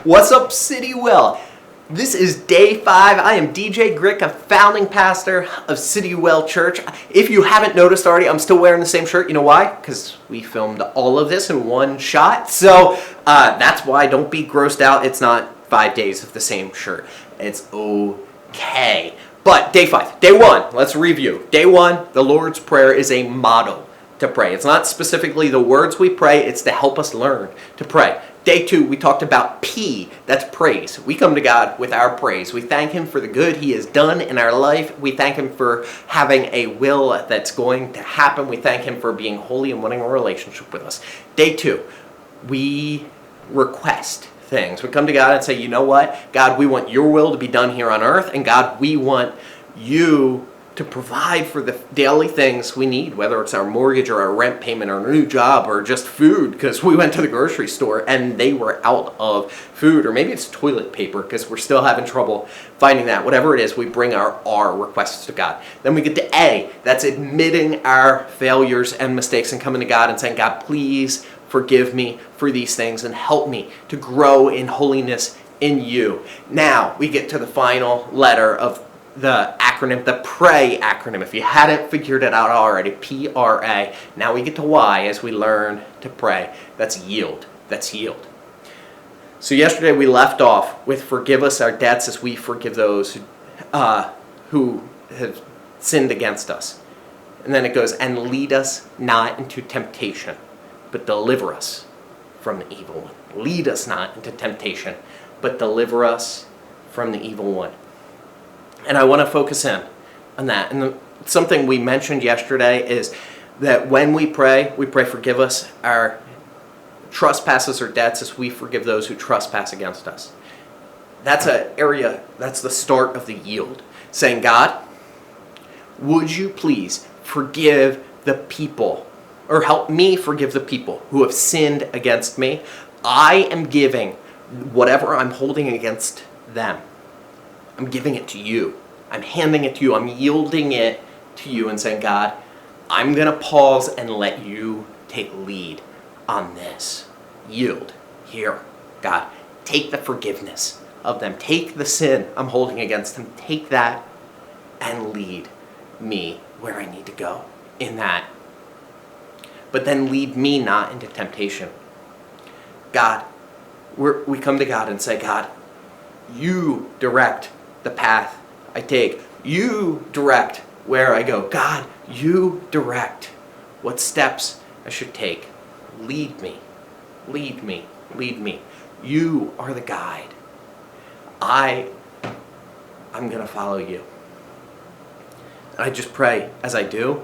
What's up, City Well? This is day 5. I am DJ Grick, a founding pastor of City Well Church. If you haven't noticed already, I'm still wearing the same shirt. You know why? Because we filmed all of this in one shot. So that's why. Don't be grossed out. It's not 5 days of the same shirt. It's okay. But day 5, day 1, let's review. Day 1, the Lord's Prayer is a model to pray. It's not specifically the words we pray, it's to help us learn to pray. Day 2, we talked about P, that's praise. We come to God with our praise. We thank Him for the good He has done in our life. We thank Him for having a will that's going to happen. We thank Him for being holy and wanting a relationship with us. Day 2, we request things. We come to God and say, you know what? God, we want your will to be done here on earth, and God, we want you to provide for the daily things we need, whether it's our mortgage or our rent payment or a new job or just food, because we went to the grocery store and they were out of food, or maybe it's toilet paper because we're still having trouble finding that. Whatever it is, we bring our requests to God. Then we get to A, that's admitting our failures and mistakes and coming to God and saying, God, please forgive me for these things and help me to grow in holiness in you. Now we get to the final letter of the acronym, the PRAY acronym. If you hadn't figured it out already, P-R-A. Now we get to Y as we learn to pray. That's yield. That's yield. So yesterday we left off with forgive us our debts as we forgive those who have sinned against us. And then it goes, and lead us not into temptation, but deliver us from the evil one. Lead us not into temptation, but deliver us from the evil one. And I want to focus in on that. And something we mentioned yesterday is that when we pray forgive us our trespasses or debts as we forgive those who trespass against us. That's an area, that's the start of the yield. Saying, God, would you please forgive the people, or help me forgive the people who have sinned against me? I am giving whatever I'm holding against them. I'm giving it to you. I'm handing it to you. I'm yielding it to you and saying, God, I'm going to pause and let you take lead on this. Yield here. God, take the forgiveness of them. Take the sin I'm holding against them. Take that and lead me where I need to go in that. But then lead me not into temptation. God, we come to God and say, God, you direct the path I take. You direct where I go. God, you direct what steps I should take. Lead me. Lead me. Lead me. You are the guide. I'm going to follow you. And I just pray as I do,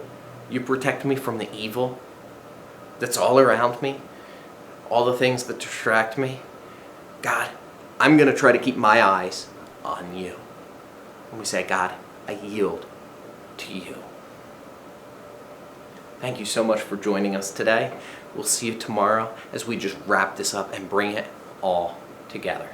you protect me from the evil that's all around me, all the things that distract me. God, I'm going to try to keep my eyes on you. And we say, God, I yield to you. Thank you so much for joining us today. We'll see you tomorrow as we just wrap this up and bring it all together.